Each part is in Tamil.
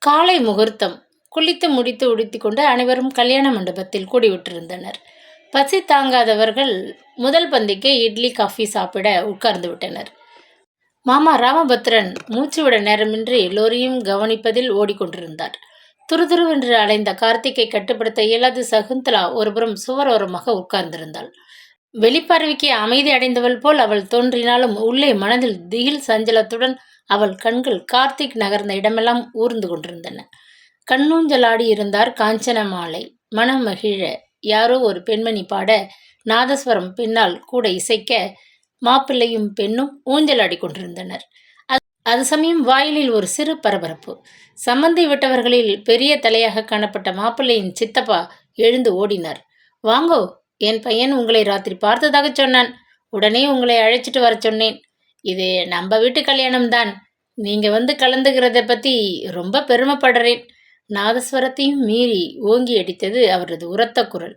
காலை முகூர்த்தம். குளித்து முடித்து உடுத்திக்கொண்டு அனைவரும் கல்யாண மண்டபத்தில் கூடிவிட்டிருந்தனர். பசி தாங்காதவர்கள் முதல் பந்திக்கு இட்லி காஃபி சாப்பிட உட்கார்ந்து விட்டனர். மாமா ராமபத்ரன் மூச்சுவிட நேரமின்றி எல்லோரையும் கவனிப்பதில் ஓடிக்கொண்டிருந்தார். துருதுருவென்று அலைந்த கார்த்திக்கை கட்டுப்படுத்த இயலாது சகுந்தலா ஒருபுறம் சுவரோரமாக உட்கார்ந்திருந்தாள். வெளிப்பார்வைக்கு அமைதி அடைந்தவள் போல் அவள் தோன்றினாலும் உள்ளே மனதில் திகில் சஞ்சலத்துடன் அவள் கண்கள் கார்த்திக் நகர்ந்த இடமெல்லாம் ஊர்ந்து கொண்டிருந்தன. கண்ணூஞ்சலாடி இருந்தார் காஞ்சன மாலை. மனமகிழ யாரோ ஒரு பெண்மணி பாட, நாதஸ்வரம் பின்னால் கூட இசைக்க, மாப்பிள்ளையும் பெண்ணும் ஊஞ்சலாடி கொண்டிருந்தனர். அது சமயம் வாயிலில் ஒரு சிறு பரபரப்பு. சம்பந்தி விட்டவர்களில் பெரிய தலையாக காணப்பட்ட மாப்பிள்ளையின் சித்தப்பா எழுந்து ஓடினார். வாங்கோ, என் பையன் உங்களை ராத்திரி பார்த்ததாக சொன்னான். உடனே உங்களை அழைச்சிட்டு வர சொன்னேன். இது நம்ம வீட்டு கல்யாணம்தான். நீங்க வந்து கலந்துக்கிறத பத்தி ரொம்ப பெருமைப்படுறேன். நாதஸ்வரத்தையும் மீறி ஓங்கி அடித்தது அவரது உரத்த குரல்.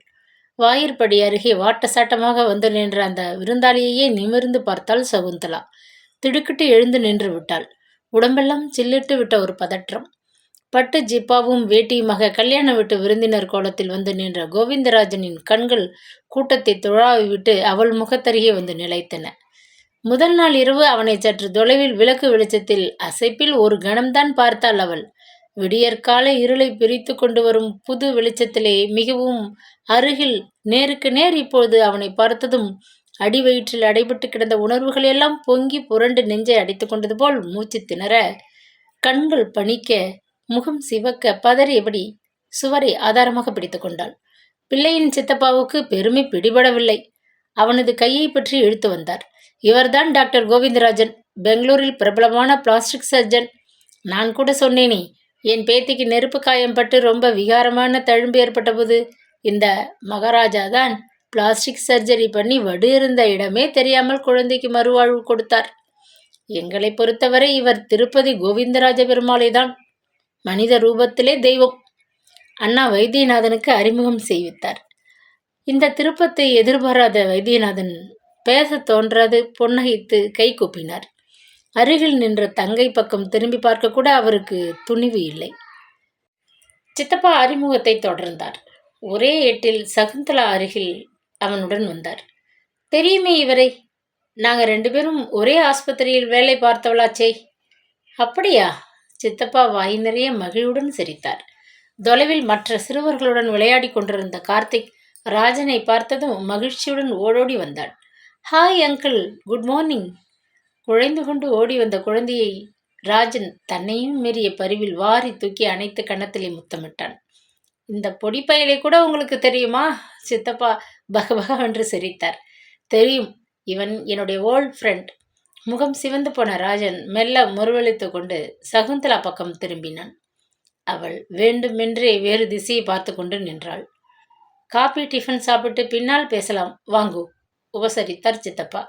வாயிற்படி அருகே வாட்ட சாட்டமாக வந்து நின்ற அந்த விருந்தாளியையே நிமிர்ந்து பார்த்தாள் சகுந்தலா. திடுக்கிட்டு எழுந்து நின்று விட்டாள். உடம்பெல்லாம் சில்லிட்டு விட்ட ஒரு பதற்றம். பட்டு ஜிப்பாவும் வேட்டியுமாக கல்யாண வீட்டு விருந்தினர் கோலத்தில் வந்து நின்ற கோவிந்தராஜனின் கண்கள் கூட்டத்தை துழாவி விட்டு அவள் முகத்தருகே வந்து நிலைத்தன. முதல் நாள் இரவு அவனை சற்று தொலைவில் விளக்கு வெளிச்சத்தில் அசைப்பில் ஒரு கணம்தான் பார்த்தாள் அவள். விடியற்கால இருளை பிரித்து கொண்டு வரும் புது வெளிச்சத்திலே மிகவும் அருகில் நேருக்கு நேர் இப்பொழுது அவனை பார்த்ததும் அடி வயிற்றில் அடைபட்டு கிடந்த உணர்வுகள் எல்லாம் பொங்கி புரண்டு நெஞ்சை அடித்து கொண்டது போல் மூச்சு திணற, கண்கள் பணிக்க, முகம் சிவக்க பதறியபடி சுவரை ஆதாரமாக பிடித்து கொண்டாள். பிள்ளையின் சித்தப்பாவுக்கு பெருமை பிடிபடவில்லை. அவனது கையை பற்றி இழுத்து வந்தார். இவர்தான் டாக்டர் கோவிந்தராஜன், பெங்களூரில் பிரபலமான பிளாஸ்டிக் சர்ஜன். நான் கூட சொன்னேனே, என் பேத்திக்கு நெருப்பு காயம் பட்டு ரொம்ப விகாரமான தழும்பு ஏற்பட்ட போது இந்த மகாராஜா தான் பிளாஸ்டிக் சர்ஜரி பண்ணி வடு இருந்த இடமே தெரியாமல் குழந்தைக்கு மறுவாழ்வு கொடுத்தார். எங்களை பொறுத்தவரை இவர் திருப்பதி கோவிந்தராஜ பெருமாளை தான், மனித ரூபத்திலே தெய்வம். அண்ணா வைத்தியநாதனுக்கு அறிமுகம் செய்வித்தார். இந்த திருப்பத்தை எதிர்பாராத வைத்தியநாதன் பேச தோன்றாது புன்னகைத்து கை கூப்பினார். அருகில் நின்ற தங்கை பக்கம் திரும்பி பார்க்க கூட அவருக்கு துணிவு இல்லை. சித்தப்பா அறிமுகத்தை தொடர்ந்தார். ஒரே எட்டில் சகுந்தலா அருகில் அவனுடன் வந்தார். தெரியுமே இவரை, நாங்க 2 பேரும் ஒரே ஆஸ்பத்திரியில் வேலை பார்த்தவளாச்சே. அப்படியா? சித்தப்பா வாய் நிறைய மகிழ்வுடன் சிரித்தார். தொலைவில் மற்ற சிறுவர்களுடன் விளையாடி கொண்டிருந்த கார்த்திக் ராஜனை பார்த்ததும் மகிழ்ச்சியுடன் ஓடோடி வந்தான். Hi uncle, good morning. குழைந்து கொண்டு ஓடி வந்த குழந்தையை ராஜன் தன்னையும் மீறிய பரிவில் வாரி தூக்கி அணைத்து கன்னத்திலே முத்தமிட்டான். இந்த பொடிப்பயலை கூட உங்களுக்கு தெரியுமா? சித்தப்பா பகபகவென்று சிரித்தார். தெரியும், இவன் என்னுடைய ஓல்ட் ஃப்ரெண்ட். முகம் சிவந்து போன ராஜன் மெல்ல முறுவலித்து கொண்டு சகுந்தலா பக்கம் திரும்பினான். அவள் வேண்டுமென்றே வேறு திசையை பார்த்து கொண்டு நின்றாள். காபி டிஃபன் சாப்பிட்டு பின்னால் பேசலாம் வாங்கோ, உபசரித்தார் சித்தப்பா.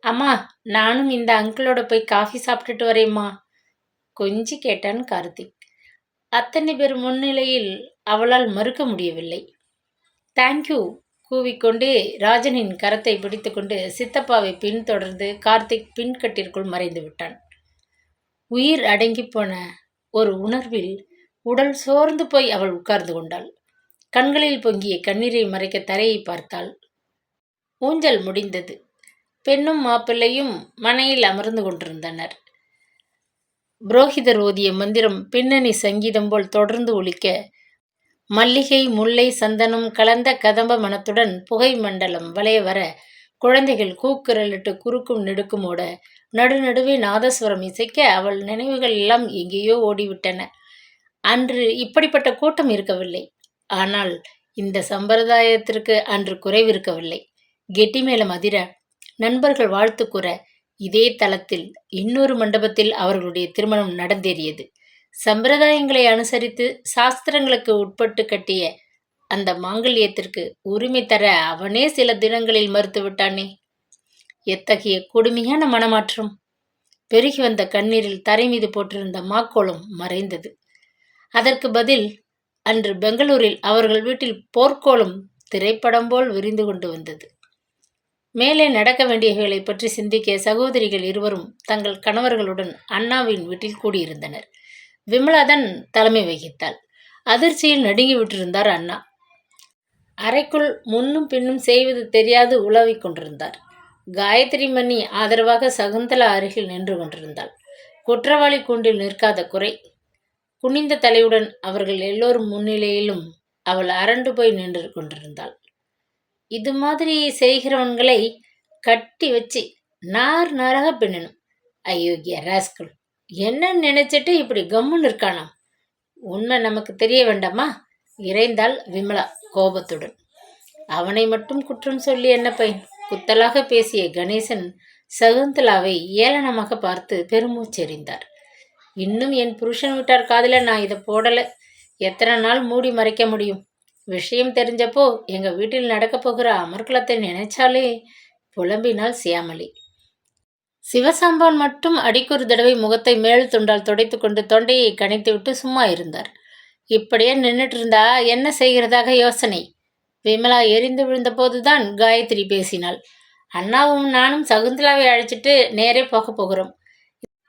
அம்மா, நானும் இந்த அங்கிளோட போய் காஃபி சாப்பிட்டுட்டு வரேம்மா, கொஞ்சி கேட்டான் கார்த்திக். அத்தனை பேர் முன்னிலையில் அவளால் மறுக்க முடியவில்லை. தேங்க்யூ கூவிக்கொண்டே ராஜனின் கரத்தை பிடித்துக்கொண்டு சித்தப்பாவை பின்தொடர்ந்து கார்த்திக் பின்கட்டிற்குள் மறைந்து விட்டான். உயிர் அடங்கி போன ஒரு உணர்வில் உடல் சோர்ந்து போய் அவள் உட்கார்ந்து கொண்டாள். கண்களில் பொங்கிய கண்ணீரை மறைக்க தரையை பார்த்தாள். ஊஞ்சல் முடிந்தது. பெண்ணும் மாப்பிள்ளையும் மனையில் அமர்ந்து கொண்டிருந்தனர். புரோகிதர் ஓதிய மந்திரம் பின்னணி சங்கீதம் போல் தொடர்ந்து ஒலிக்க, மல்லிகை முல்லை சந்தனம் கலந்த கதம்ப மனத்துடன் புகை மண்டலம் வளைய வர, குழந்தைகள் கூக்குரலிட்டு குறுக்கும் நெடுக்குமோட, நடுநடுவே நாதஸ்வரம் இசைக்க அவள் நினைவுகள் எல்லாம் எங்கேயோ ஓடிவிட்டன. அன்று இப்படிப்பட்ட கூட்டம் இருக்கவில்லை. ஆனால் இந்த சம்பிரதாயத்திற்கு அன்று குறைவிருக்கவில்லை. கெட்டிமேளம் அதிர, நண்பர்கள் வாழ்த்து கூற, இதே தளத்தில் இன்னொரு மண்டபத்தில் அவர்களுடைய திருமணம் நடந்தேறியது. சம்பிரதாயங்களை அனுசரித்து சாஸ்திரங்களுக்கு உட்பட்டு கட்டிய அந்த மாங்கல்யத்திற்கு உரிமை தர அவனே சில தினங்களில் மறுத்துவிட்டானே. எத்தகைய கொடுமையான மனமாற்றம்! பெருகி வந்த கண்ணீரில் தரை மீது போட்டிருந்த மாக்கோளம் மறைந்தது. அதற்கு பதில் அன்று பெங்களூரில் அவர்கள் வீட்டில் போர்க்கோளம் திரைப்படம் போல் விரிந்து கொண்டு வந்தது. மேலே நடக்க வேண்டியவைகளை பற்றி சிந்திக்க சகோதரிகள் இருவரும் தங்கள் கணவர்களுடன் அண்ணாவின் வீட்டில் கூடியிருந்தனர். விமலாதான் தலைமை வகித்தாள். அதிர்ச்சியில் நடுங்கி விட்டிருந்தார் அண்ணா. அறைக்குள் முன்னும் பின்னும் செய்வது தெரியாது உலாவிக் கொண்டிருந்தார். காயத்ரி மணி ஆதரவாக சகுந்தலா அருகில் நின்று கொண்டிருந்தாள். குற்றவாளி கூண்டில் நிற்காத குறை. குனிந்த தலையுடன் அவர்கள் எல்லோரும் முன்னிலையிலும் அவள் அரண்டு போய் நின்று கொண்டிருந்தாள். இது மாதிரி செய்கிறவன்களை கட்டி வச்சு நார் நாராக பின்னணும். அயோக்கிய ராஸ்கல், என்ன நினைச்சிட்டு இப்படி கம்முன்னு இருக்கானாம். உண்மை நமக்கு தெரிய வேண்டாமா? இறைந்தாள் விமலா கோபத்துடன். அவனை மட்டும் குற்றம் சொல்லி என்ன பயன்? குத்தலாக பேசிய கணேசன் சகுந்தலாவை ஏளனமாக பார்த்து பெருமூச்செறிந்தார். இன்னும் என் புருஷன் விட்டார் காதில் நான் இதை போடலை. எத்தனை நாள் மூடி மறைக்க முடியும்? விஷயம் தெரிஞ்சப்போ எங்கள் வீட்டில் நடக்கப் போகிற அமர்க்களத்தை நினைச்சாலே புலம்பினாள் சியாமளி. சிவசாம்பான் மட்டும் அடிக்கொரு தடவை முகத்தை மேல் துண்டால் துடைத்து கொண்டு தொண்டையை கனைத்துவிட்டு சும்மா இருந்தார். இப்படியே நின்றுட்டு இருந்தா என்ன செய்கிறதாக யோசனை? விமலா எரிந்து விழுந்த போதுதான் காயத்ரி பேசினாள். அண்ணாவும் நானும் சகுந்தலாவை அழைச்சிட்டு நேரே போகிறோம்.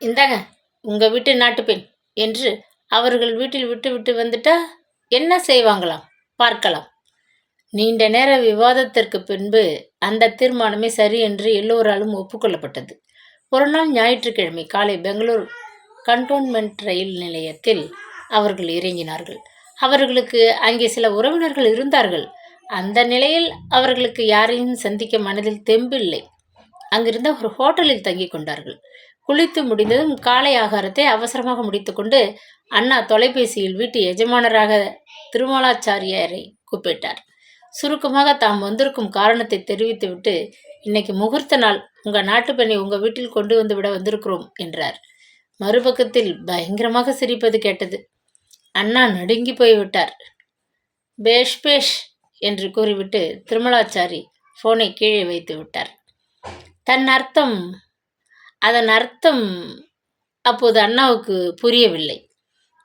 இந்தாங்க உங்கள் வீட்டு நாட்டுப்பெண் என்று அவர்கள் வீட்டில் விட்டு விட்டு வந்துட்டா என்ன செய்வாங்களாம் பார்க்கலாம். நீண்ட நேர விவாதத்திற்கு பின்பு அந்த தீர்மானமே சரி என்று எல்லோராலும் ஒப்புக்கொள்ளப்பட்டது. ஒரு நாள் ஞாயிற்றுக்கிழமை காலை பெங்களூர் கண்டோன்மெண்ட் ரயில் நிலையத்தில் அவர்கள் இறங்கினார்கள். அவர்களுக்கு அங்கே சில உறவினர்கள் இருந்தார்கள். அந்த நிலையில் அவர்களுக்கு யாரையும் சந்திக்க மனதில் தெம்பில்லை. அங்கிருந்த ஒரு ஹோட்டலில் தங்கி கொண்டார்கள். குளித்து முடிந்ததும் காலை ஆகாரத்தை அவசரமாக முடித்துக்கொண்டு அண்ணா தொலைபேசியில் வீட்டு எஜமானராக திருமலாச்சாரியாரை கூப்பிட்டார். சுருக்கமாக தாம் வந்திருக்கும் காரணத்தை தெரிவித்துவிட்டு, இன்னைக்கு முகூர்த்த நாள், உங்கள் நாட்டு பெண்ணை உங்கள் வீட்டில் கொண்டு வந்து விட வந்திருக்கிறோம் என்றார். மறுபக்கத்தில் பயங்கரமாக சிரிப்பது கேட்டது. அண்ணா நடுங்கி போய்விட்டார். பேஷ் பேஷ் என்று கூறிவிட்டு திருமலாச்சாரி ஃபோனை கீழே வைத்து விட்டார். அதன் அர்த்தம் அப்போது அண்ணாவுக்கு புரியவில்லை.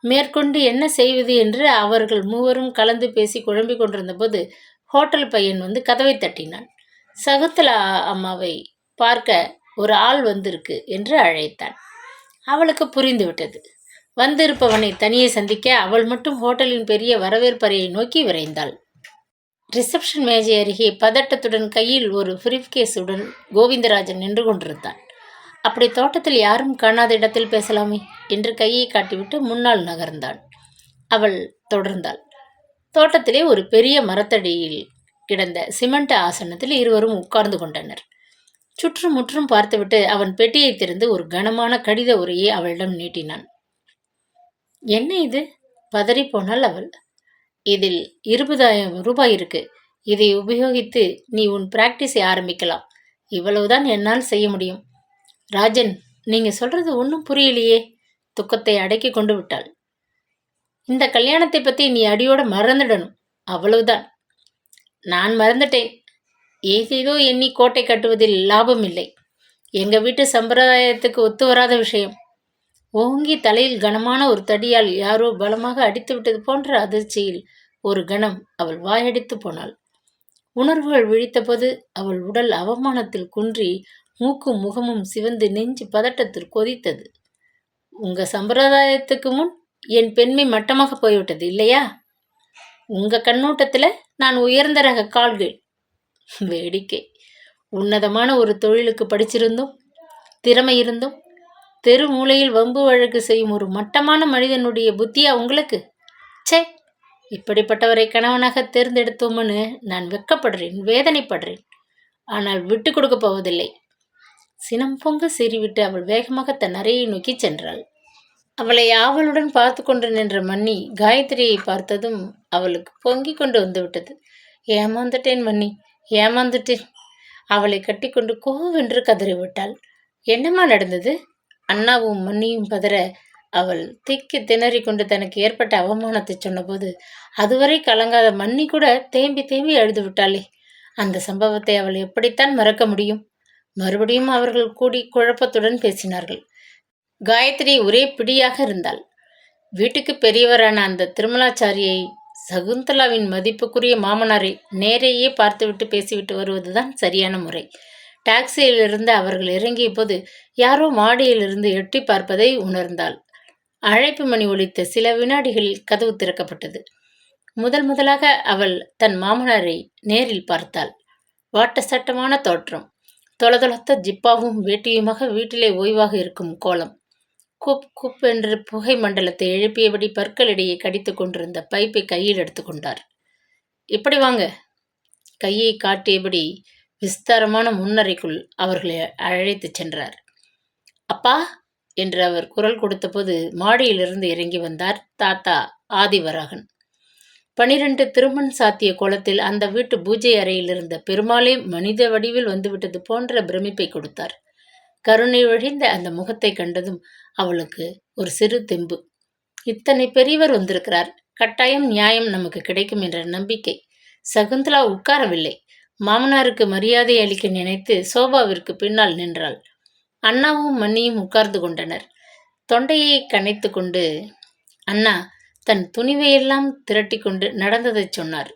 மேற்கொண்டு என்ன செய்வது என்று அவர்கள் மூவரும் கலந்து பேசி குழம்பிக் கொண்டிருந்த போது ஹோட்டல் பையன் வந்து கதவை தட்டினான். சகுந்தலா அம்மாவை பார்க்க ஒரு ஆள் வந்திருக்கு என்று அழைத்தான். அவளுக்கு புரிந்துவிட்டது. வந்திருப்பவனை தனியே சந்திக்க அவள் மட்டும் ஹோட்டலின் பெரிய வரவேற்பறையை நோக்கி விரைந்தாள். ரிசப்ஷன் மேஜை அருகே பதட்டத்துடன் கையில் ஒரு பிரிஃப்கேஸுடன் கோவிந்தராஜன் நின்று கொண்டிருந்தான். அப்படி தோட்டத்தில் யாரும் காணாத இடத்தில் பேசலாமே என்று கையை காட்டிவிட்டு முன்னால் நகர்ந்தான். அவள் தொடர்ந்தாள். தோட்டத்திலே ஒரு பெரிய மரத்தடியில் கிடந்த சிமெண்ட் ஆசனத்தில் இருவரும் உட்கார்ந்து கொண்டனர். சுற்றும் முற்றும் பார்த்துவிட்டு அவன் பெட்டியை திறந்து ஒரு கனமான கடித உரையை அவளிடம் நீட்டினான். என்ன இது? பதறிப்போனாள் அவள். இதில் 20,000 ரூபாய் இருக்கு. இதை உபயோகித்து நீ உன் பிராக்டிஸை ஆரம்பிக்கலாம். இவ்வளவுதான் என்னால் செய்ய முடியும். ராஜன், நீங்க சொல்றது ஒன்றும் புரியலையே. துக்கத்தை அடக்கி கொண்டு விட்டாள். இந்த கல்யாணத்தை பற்றி நீ அடியோட மறந்துடணும், அவ்வளவுதான். நான் மறந்துட்டேன். ஏதேதோ எண்ணி கோட்டை கட்டுவதில் லாபம் இல்லை. எங்கள் வீட்டு சம்பிரதாயத்துக்கு ஒத்து வராத விஷயம். ஓங்கி தலையில் கனமான ஒரு தடியால் யாரோ பலமாக அடித்து விட்டது போன்ற அதிர்ச்சியில் ஒரு கணம் அவள் வாயடித்து போனாள். உணர்வுகள் விழித்தபோது அவள் உடல் அவமானத்தில் குன்றி மூக்கும் முகமும் சிவந்து நெஞ்சு பதட்டத்தில் கொதித்தது. உங்க சம்பிரதாயத்துக்கு முன் என் பெண்மை மட்டமாக போய்விட்டது இல்லையா? உங்க கண்ணோட்டத்தில் நான் உயர்ந்த ரக கால்கள். வேடிக்கை. உன்னதமான ஒரு தொழிலுக்கு படிச்சிருந்தும் திறமை இருந்தும் தெரு மூலையில் வம்பு வழக்கு செய்யும் ஒரு மட்டமான மனிதனுடைய புத்தியா உங்களுக்கு? சே, இப்படிப்பட்டவரை கணவனாக தேர்ந்தெடுத்தோம்னு நான் வெட்கப்படுறேன், வேதனைப்படுறேன். ஆனால் விட்டு கொடுக்க போவதில்லை. சினம் பொங்க சீறிவிட்டு அவள் வேகமாக தன் அறையை நோக்கி சென்றாள். அவளை ஆவலுடன் பார்த்து கொண்டு நின்ற மன்னி காயத்ரியை பார்த்ததும் அவளுக்கு பொங்கி கொண்டு வந்துவிட்டது. ஏமாந்துட்டேன் மன்னி, ஏமாந்துட்டேன். அவளை கட்டிக்கொண்டு கோவென்று கதறிவிட்டாள். என்னம்மா நடந்தது? அண்ணாவும் மன்னியும் பதற அவள் திக்கி திணறி கொண்டு தனக்கு ஏற்பட்ட அவமானத்தை சொன்னபோது அதுவரை கலங்காத மன்னி கூட தேம்பி தேம்பி அழுது விட்டாளே. அந்த சம்பவத்தை அவள் எப்படித்தான் மறக்க முடியும்? மறுபடியும் அவர்கள் கூடி குழப்பத்துடன் பேசினார்கள். காயத்ரி ஒரே பிடியாக இருந்தாள். வீட்டுக்கு பெரியவரான அந்த திருமலாச்சாரியை, சகுந்தலாவின் மதிப்புக்குரிய மாமனாரை நேரையே பார்த்துவிட்டு பேசிவிட்டு வருவதுதான் சரியான முறை. டாக்ஸியிலிருந்து அவர்கள் இறங்கிய போது யாரோ மாடியிலிருந்து எட்டி பார்ப்பதை உணர்ந்தாள். அழைப்பு மணி ஒலித்த சில வினாடிகளில் கதவு திறக்கப்பட்டது. முதலாக அவள் தன் மாமனாரை நேரில் பார்த்தாள். வாட்ட சட்டமான தோற்றம், தொளதொளத்த ஜிப்பாவும் வேட்டியுமாக வீட்டிலே ஓய்வாக இருக்கும் கோலம். குப் குப் என்று புகை மண்டலத்தை எழுப்பியபடி பற்களிடையே கடித்து கொண்டிருந்த பைப்பை கையில் எடுத்துக்கொண்டார். இப்படி வாங்க. கையை காட்டியபடி விஸ்தாரமான முன்னறைக்குள் அவர்களை அழைத்துச் சென்றார். அப்பா என்று அவர் குரல் கொடுத்தபோது மாடியிலிருந்து இறங்கி வந்தார் தாத்தா ஆதிவராகன். 12 திருமண் சாத்திய கோலத்தில் அந்த வீட்டு பூஜை அறையில் இருந்த பெருமாளே மனித வடிவில் வந்துவிட்டது போன்ற பிரமிப்பை கொடுத்தார். கருணை வழிந்த அந்த முகத்தை கண்டதும் அவளுக்கு ஒரு சிறு தெம்பு. இத்தனை பெரியவர் வந்திருக்கிறார், கட்டாயம் நியாயம் நமக்கு கிடைக்கும் என்ற நம்பிக்கை. சகுந்தலா உட்காரவில்லை. மாமனாருக்கு மரியாதை அளிக்க நினைத்து சோபாவிற்கு பின்னால் நின்றாள். அண்ணாவும் மன்னியும் உட்கார்ந்து கொண்டனர். தொண்டையை கனைத்து கொண்டு அண்ணா தன் துணிவையெல்லாம் திரட்டி கொண்டு நடந்ததை சொன்னார்.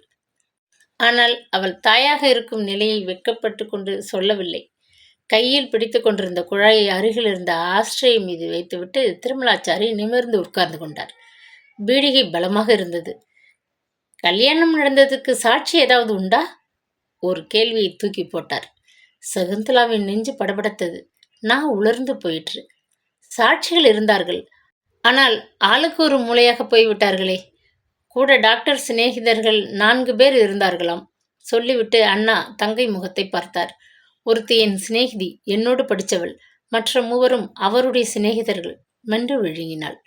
ஆனால் அவள் தாயாக இருக்கும் நிலையை வெட்கப்பட்டு கொண்டு சொல்லவில்லை. கையில் பிடித்து கொண்டிருந்த குழாயை அருகில் இருந்த ஆஸ்ட்ரே மீது வைத்துவிட்டு திருமலாச்சாரி நிமிர்ந்து உட்கார்ந்து கொண்டார். பீடிகை பலமாக இருந்தது. கல்யாணம் நடந்ததுக்கு சாட்சி ஏதாவது உண்டா? ஒரு கேள்வியை தூக்கி போட்டார். சகுந்தலாவின் நெஞ்சு படபடத்தது. நான் உலர்ந்து போயிற்று. சாட்சிகள் இருந்தார்கள், ஆனால் ஆளுக்கு ஒரு மூலையாக போய்விட்டார்களே. கூட டாக்டர் சிநேகிதர்கள் 4 பேர் இருந்தார்களாம். சொல்லிவிட்டு அண்ணா தங்கை முகத்தை பார்த்தார். ஒருத்தி என் சிநேகிதி, என்னோடு படித்தவள். மற்ற 3 அவருடைய சிநேகிதர்கள். மென்று விழுங்கினாள்.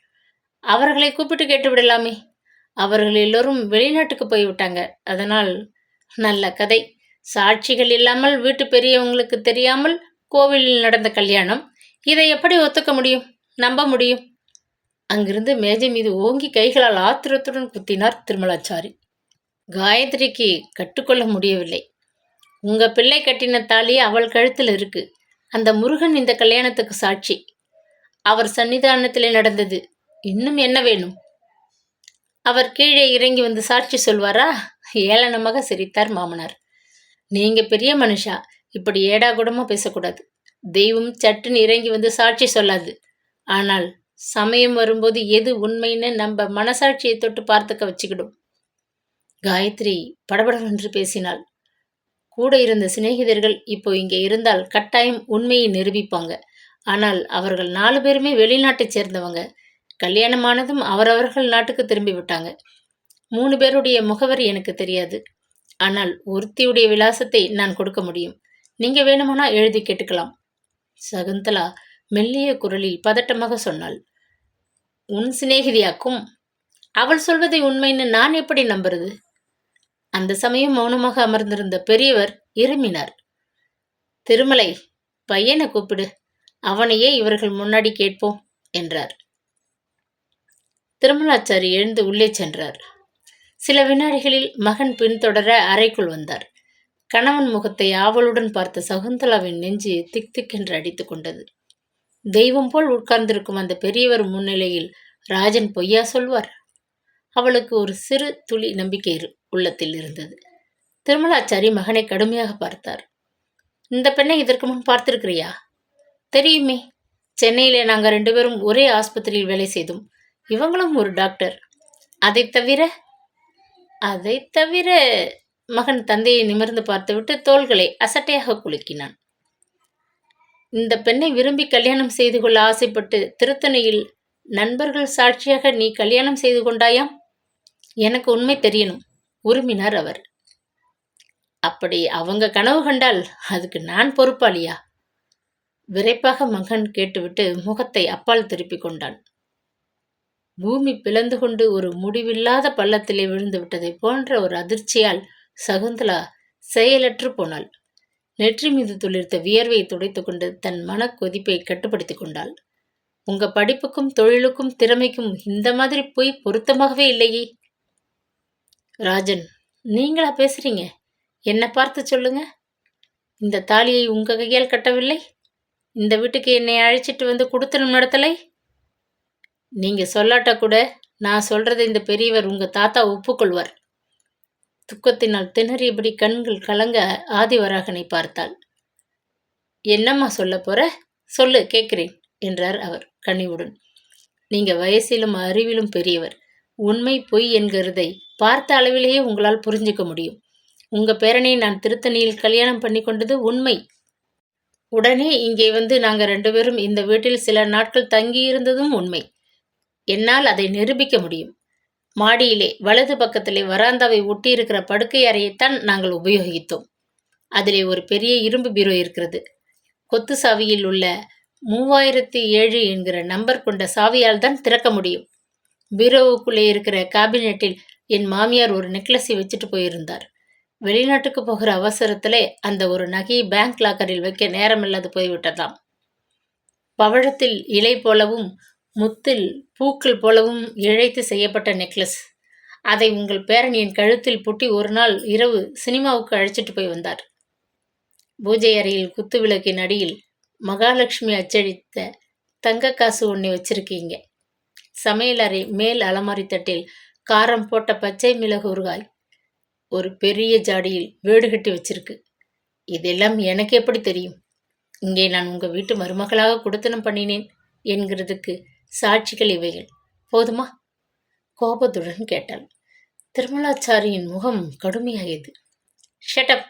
அவர்களை கூப்பிட்டு கேட்டு விடலாமே. அவர்கள் எல்லோரும் வெளிநாட்டுக்கு போய்விட்டாங்க. அதனால் நல்ல கதை. சாட்சிகள் இல்லாமல், வீட்டு பெரியவங்களுக்கு தெரியாமல் கோவிலில் நடந்த கல்யாணம். இதை எப்படி ஒத்துக்க முடியும், நம்ப முடியும்? அங்கிருந்து மேஜை மீது ஓங்கி கைகளால் ஆத்திரத்துடன் குத்தினார் திருமலாச்சாரி. காயத்ரிக்கு கட்டுக்கொள்ள முடியவில்லை. உங்க பிள்ளை கட்டின தாலி அவள் கழுத்தில் இருக்கு. அந்த முருகன் இந்த கல்யாணத்துக்கு சாட்சி. அவர் சன்னிதானத்திலே நடந்தது. இன்னும் என்ன வேணும்? அவர் கீழே இறங்கி வந்து சாட்சி சொல்வாரா? ஏளனமாக சிரித்தார் மாமனார். நீங்க பெரிய மனுஷா, இப்படி ஏடாகூடமா பேசக்கூடாது. தெய்வம் சட்டுன்னு இறங்கி வந்து சாட்சி சொல்லாது. ஆனால் சமயம் வரும்போது எது உண்மைன்னு நம்ம மனசாட்சியை தொட்டு பார்த்துக்க வச்சுக்கிடும். காயத்ரி படபடவென்று பேசினாள். கூட இருந்த சிநேகிதர்கள் இப்போ இங்கே இருந்தால் கட்டாயம் உண்மையை நிரூபிப்பாங்க. ஆனால் அவர்கள் 4 பேருமே வெளிநாட்டை சேர்ந்தவங்க. கல்யாணமானதும் அவரவர்கள் நாட்டுக்கு திரும்பி விட்டாங்க. 3 பேருடைய முகவரி எனக்கு தெரியாது. ஆனால் ஒருத்தியுடைய விலாசத்தை நான் கொடுக்க முடியும். நீங்க வேணுமானா எழுதி கேட்டுக்கலாம். சகுந்தலா மெல்லிய குரலில் பதட்டமாக சொன்னாள். உன் சிநேகிதியாக்கும்? அவள் சொல்வதை உண்மைன்னு நான் எப்படி நம்புறது? அந்த சமயம் மௌனமாக அமர்ந்திருந்த பெரியவர் இருமினார். திருமலை, பையனை கூப்பிடு. அவனையே இவர்கள் முன்னாடி கேட்போம் என்றார். திருமலாச்சாரி எழுந்து உள்ளே சென்றார். சில வினாடிகளில் மகன் பின்தொடர அறைக்குள் வந்தார். கணவன் முகத்தை ஆவலுடன் பார்த்த சகுந்தலாவின் நெஞ்சு திக் திக்கென்று அடித்து கொண்டது. தெய்வம் போல் உட்கார்ந்திருக்கும் அந்த பெரியவர் முன்னிலையில் ராஜன் பொய்யா சொல்வார்? அவளுக்கு ஒரு சிறு துளி நம்பிக்கை உள்ளத்தில் இருந்தது. திருமலாச்சாரி மகனை கடுமையாக பார்த்தார். இந்த பெண்ணை இதற்கு முன் பார்த்திருக்கிறியா? தெரியுமே. சென்னையிலே நாங்கள் 2 பேரும் ஒரே ஆஸ்பத்திரியில் வேலை செய்தோம். இவங்களும் ஒரு டாக்டர். அதை தவிர மகன் தந்தையை நிமிர்ந்து பார்த்துவிட்டு தோள்களை அசட்டையாக குலுக்கினான். இந்த பெண்ணை விரும்பி கல்யாணம் செய்து கொள்ள ஆசைப்பட்டு திருத்தணியில் நண்பர்கள் சாட்சியாக நீ கல்யாணம் செய்து கொண்டாயாம்? எனக்கு உண்மை தெரியணும், உருமினார் அவர். அப்படி அவங்க கனவு கண்டால் அதுக்கு நான் பொறுப்பாளியா? விரைப்பாக மகன் கேட்டுவிட்டு முகத்தை அப்பால் திருப்பி கொண்டான். பூமி பிளந்து கொண்டு ஒரு முடிவில்லாத பள்ளத்திலே விழுந்து விட்டதை போன்ற ஒரு அதிர்ச்சியால் சகுந்தலா செயலற்று போனாள். நெற்றி மீது துளிர்த்த வியர்வையை துடைத்து கொண்டு தன் மன கொதிப்பை கட்டுப்படுத்தி கொண்டாள். உங்க படிப்புக்கும் தொழிலுக்கும் திறமைக்கும் இந்த மாதிரி பொய் பொருத்தமாகவே இல்லையே. ராஜன், நீங்களா பேசுறீங்க? என்ன பார்த்து சொல்லுங்க. இந்த தாலியை உங்க கையால் கட்டவில்லை. இந்த வீட்டுக்கு என்னை அழைச்சிட்டு வந்து குடுத்தனம் நடத்தலை. நீங்க சொல்லாட்ட கூட நான் சொல்றதை இந்த பெரியவர் உங்க தாத்தா ஒப்புக்கொள்வார். துக்கத்தினால் திணறியபடி கண்கள் கலங்க ஆதிவராகனை பார்த்தாள். என்னம்மா சொல்ல போற? சொல்லு, கேட்கிறேன் என்றார் அவர் கனிவுடன். நீங்க வயசிலும் அறிவிலும் பெரியவர். உண்மை பொய் என்கிறதை பார்த்த அளவிலேயே உங்களால் புரிஞ்சுக்க முடியும். உங்க பேரனை நான் திருத்தணியில் கல்யாணம் பண்ணி கொண்டது உண்மை. உடனே இங்கே வந்து நாங்க 2 பேரும் இந்த வீட்டில் சில நாட்கள் தங்கியிருந்ததும் உண்மை. என்னால் அதை நிரூபிக்க முடியும். மாடியிலே வலது பக்கத்திலே வராந்தாவை ஒட்டியிருக்கிற படுக்கை அறையைத்தான் நாங்கள் உபயோகித்தோம். அதிலே ஒரு பெரிய இரும்பு பீரோ இருக்கிறது. கொத்து சாவியில் உள்ள 3007 என்கிற நம்பர் கொண்ட சாவியால் தான் திறக்க முடியும். பீரோவுக்குள்ளே இருக்கிற கேபினெட்டில் என் மாமியார் ஒரு நெக்லஸை வச்சுட்டு போயிருந்தார். வெளிநாட்டுக்கு போகிற அவசரத்திலே அந்த ஒரு நகையை பேங்க் லாக்கரில் வைக்க நேரமில்லாது போய்விட்டதாம். பவழத்தில் இலை போலவும் முத்தில் பூக்கள் போலவும் இழைத்து செய்யப்பட்ட நெக்லஸ். அதை உங்கள் பேரன் என் கழுத்தில் பூட்டி ஒரு நாள் இரவு சினிமாவுக்கு அழைச்சிட்டு போய் வந்தார். பூஜை அறையில் குத்துவிளக்கின் அடியில் மகாலட்சுமி அச்சடித்த தங்க காசு ஒன்று வச்சிருக்கீங்க. சமையலறை மேல் அலமாரி தட்டில் காரம் போட்ட பச்சை மிளகு ஊறுகாய் ஒரு பெரிய ஜாடியில் வேடு கட்டி வச்சிருக்கு. இதெல்லாம் எனக்கு எப்படி தெரியும்? இங்கே நான் உங்கள் வீட்டு மருமகளாக குடுத்தனம் பண்ணினேன் என்கிறதுக்கு சாட்சிகள் இவைகள். போதுமா? கோபத்துடன் கேட்டாள். திருமலாச்சாரியின் முகம் கடுமையாகியது. ஷட்டப்,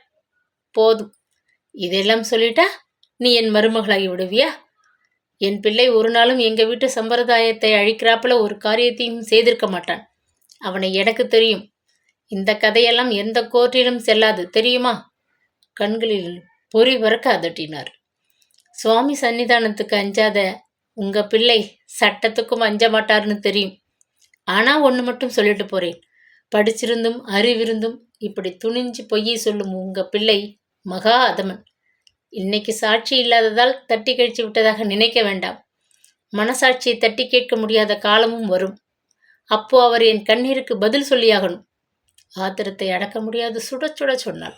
போதும். இதெல்லாம் சொல்லிட்டா நீ என் மருமகளாகி விடுவியா? என் பிள்ளை ஒரு நாளும் எங்க வீட்டு சம்பிரதாயத்தை அழிக்கிறாப்புல ஒரு காரியத்தையும் செய்திருக்க மாட்டான். அவனை எனக்கு தெரியும். இந்த கதையெல்லாம் எந்த கோர்ட்டிலும் செல்லாது, தெரியுமா? கண்களில் பொறி பறக்க அதட்டினார். சுவாமி சன்னிதானத்துக்கு அஞ்சாத உங்க பிள்ளை சட்டத்துக்கும் அஞ்ச மாட்டார்னு தெரியும். ஆனா ஒன்று மட்டும் சொல்லிட்டு போறேன். படிச்சிருந்தும் அறிவிருந்தும் இப்படி துணிஞ்சு பொய்யை சொல்லும் உங்க பிள்ளை மகா அதமன். இன்னைக்கு சாட்சி இல்லாததால் தட்டி கழிச்சு விட்டதாக நினைக்க வேண்டாம். மனசாட்சியை தட்டி கேட்க முடியாத காலமும் வரும். அப்போ அவர் என் கண்ணீருக்கு பதில் சொல்லியாகணும். ஆத்திரத்தை அடக்க முடியாது சுட சுட சொன்னாள்.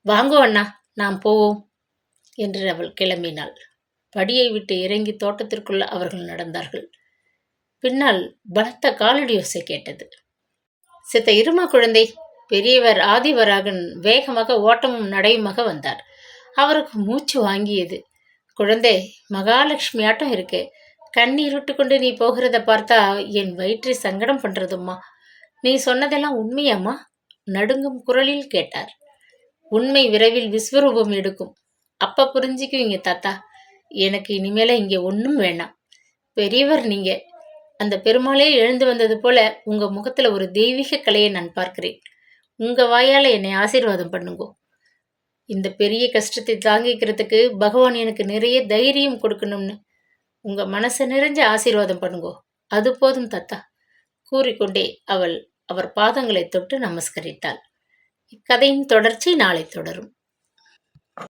வாங்கோ அண்ணா, நாம் போவோம் என்று அவள் கிளம்பினாள். படியை விட்டு இறங்கி தோட்டத்திற்குள்ள அவர்கள் நடந்தார்கள். பின்னால் பலத்த காலடி ஓசை கேட்டது. சித்த இருமா குழந்தை. பெரியவர் ஆதிவராகன் வேகமாக ஓட்டமும் நடையுமாக வந்தார். அவருக்கு மூச்சு வாங்கியது. குழந்தை, மகாலட்சுமி ஆட்டம் இருக்கு. கண்ணீர் விட்டு கொண்டு நீ போகிறத பார்த்தா என் வயிற்றை சங்கடம் பண்றதும்மா. நீ சொன்னதெல்லாம் உண்மையாம்மா? நடுங்கும் குரலில் கேட்டார். உண்மை விரைவில் விஸ்வரூபம் எடுக்கும். அப்ப புரிஞ்சுக்குவீங்க தாத்தா. எனக்கு இனிமேல இங்கே ஒன்றும் வேண்டாம். பெரியவர் நீங்க. அந்த பெருமாளே எழுந்து வந்தது போல உங்க முகத்துல ஒரு தெய்வீக கலையை நான் பார்க்கிறேன். உங்க வாயால என்னை ஆசீர்வாதம் பண்ணுங்கோ. இந்த பெரிய கஷ்டத்தை தாங்கிக்கிறதுக்கு பகவான் எனக்கு நிறைய தைரியம் கொடுக்கணும்னு உங்க மனசை நிறைஞ்ச ஆசீர்வாதம் பண்ணுங்கோ. அது போதும் தாத்தா. கூறிக்கொண்டே அவள் அவர் பாதங்களை தொட்டு நமஸ்கரித்தாள். இக்கதையின் தொடர்ச்சி நாளை தொடரும்.